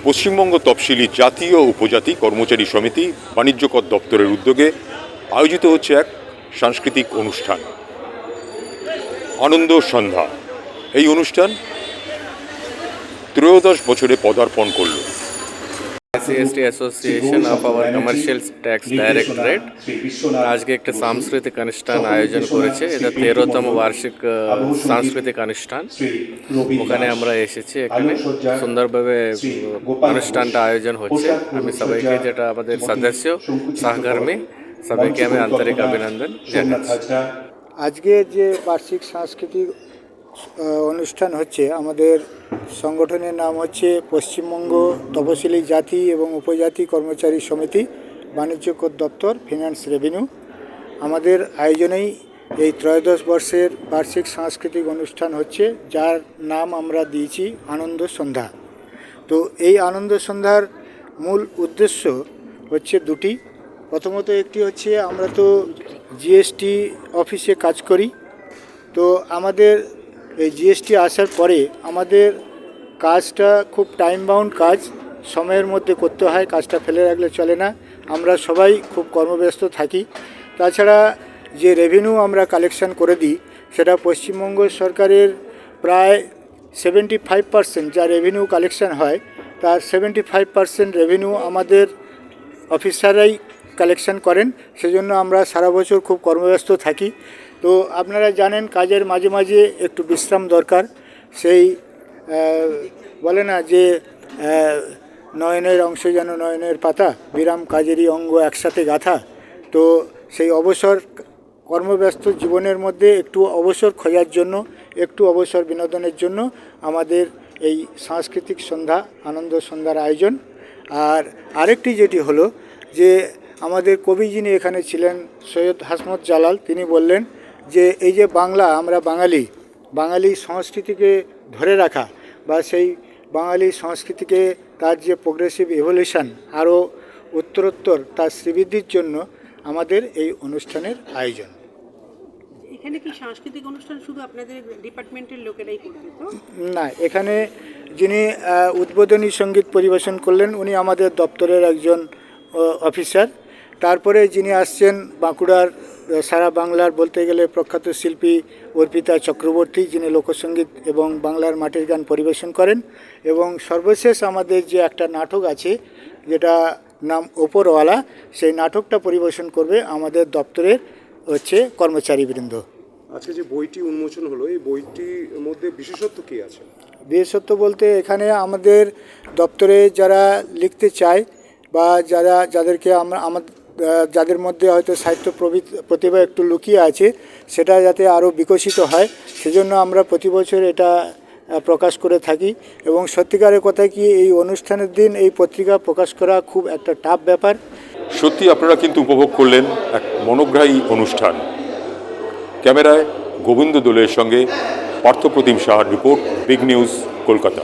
পশ্চিমবঙ্গ তফসিলি জাতি ও উপজাতি কর্মচারী সমিতি বাণিজ্য কর দপ্তরের উদ্যোগে আয়োজিত হচ্ছে এক সাংস্কৃতিক অনুষ্ঠান, আনন্দ সন্ধ্যা। এই অনুষ্ঠান 13 বছরে পদার্পণ করল। SC/ST association of our commercial tax directorate আজকে একটা সাংস্কৃতিক অনুষ্ঠান আয়োজন করেছে। এটা 13তম বার্ষিক সাংস্কৃতিক অনুষ্ঠান। ওখানে আমরা এসেছি, এখানে সুন্দরভাবে অনুষ্ঠানটা আয়োজন হচ্ছে। আমি সবাইকে, যেটা আমাদের সদস্য সহকর্মী, সবাইকে আমি আন্তরিক অভিনন্দন জানাচ্ছি। আজকে যে বার্ষিক সাংস্কৃতিক অনুষ্ঠান হচ্ছে, আমাদের সংগঠনের নাম হচ্ছে পশ্চিমবঙ্গ তপশিলি জাতি এবং উপজাতি কর্মচারী সমিতি বাণিজ্য কর দপ্তর ফিনান্স রেভিনিউ। আমাদের আয়োজনেই এই 13 বর্ষের বার্ষিক সাংস্কৃতিক অনুষ্ঠান হচ্ছে, যার নাম আমরা দিয়েছি আনন্দ সন্ধ্যা। তো এই আনন্দ সন্ধ্যার মূল উদ্দেশ্য হচ্ছে দুটি। প্রথমত একটি হচ্ছে, আমরা তো জিএসটি অফিসে কাজ করি। তো আমাদের এই জিএসটি আসার পরে আমাদের কাজটা খুব টাইম বাউন্ড কাজ, সময়ের মধ্যে করতে হয়, কাজটা ফেলে রাখলে চলে না। আমরা সবাই খুব কর্মব্যস্ত থাকি। তাছাড়া যে রেভিনিউ আমরা কালেকশন করে দিই, সেটা পশ্চিমবঙ্গ সরকারের প্রায় 75% যা রেভিনিউ কালেকশন হয়, তার 75% রেভিনিউ আমাদের অফিসাররাই কালেকশন করেন। সেজন্য আমরা সারা বছর খুব কর্মব্যস্ত থাকি। তো আপনারা জানেন, কাজের মাঝে মাঝে একটু বিশ্রাম দরকার। সেই বলে না যে নয়নের অংশ যেন নয়নের পাতা, বিরাম কাজেরই অঙ্গ একসাথে গাঁথা। তো সেই অবসর কর্মব্যস্ত জীবনের মধ্যে একটু অবসর খোঁজার জন্য, একটু অবসর বিনোদনের জন্য আমাদের এই সাংস্কৃতিক সন্ধ্যা, আনন্দ সন্ধ্যার আয়োজন। আর আরেকটি যেটি হলো যে, আমাদের কবি যিনি এখানে ছিলেন, সৈয়দ হাসমত জালাল, তিনি বললেন যে এই যে বাংলা, আমরা বাঙালি সংস্কৃতিকে ধরে রাখা বা সেই বাঙালি সংস্কৃতিকে তার যে প্রোগ্রেসিভ ইভলিউশন আরও উত্তরোত্তর তার শ্রীবৃদ্ধির জন্য আমাদের এই অনুষ্ঠানের আয়োজন। এখানে কি সাংস্কৃতিক অনুষ্ঠান শুধু আপনাদের ডিপার্টমেন্টের লোকেরাই করবে তো? না, এখানে যিনি উদ্বোধনী সঙ্গীত পরিবেশন করলেন, উনি আমাদের দপ্তরের একজন অফিসার। তারপরে যিনি আসছেন, বাঁকুড়ার সারা বাংলার বলতে গেলে প্রখ্যাত শিল্পী অর্পিতা চক্রবর্তী, যিনি লোকসঙ্গীত এবং বাংলার মাটির গান পরিবেশন করেন। এবং সর্বশেষ আমাদের যে একটা নাটক আছে, যেটা নাম ওপরওয়ালা, সেই নাটকটা পরিবেশন করবে আমাদের দপ্তরের হচ্ছে কর্মচারীবৃন্দ। আজকে যে বইটি উন্মোচন হলো, এই বইটির মধ্যে বিশেষত্ব কী আছে? বিশেষত্ব বলতে, এখানে আমাদের দপ্তরে যারা লিখতে চায় বা যাদেরকে যাদের মধ্যে হয়তো সাহিত্য প্রতিভা একটু লুকিয়ে আছে, সেটা যাতে আরও বিকশিত হয়, সেজন্য আমরা প্রতি বছর এটা প্রকাশ করে থাকি। এবং সত্যিকারের কথা কি, এই অনুষ্ঠানের দিন এই পত্রিকা প্রকাশ করা খুব একটা টাফ ব্যাপার। সত্যি আপনারা কিন্তু উপভোগ করলেন এক মনোগ্রাহী অনুষ্ঠান। ক্যামেরায় গোবিন্দ দোলের সঙ্গে পার্থপ্রতিম সাহার রিপোর্ট, বিগ নিউজ, কলকাতা।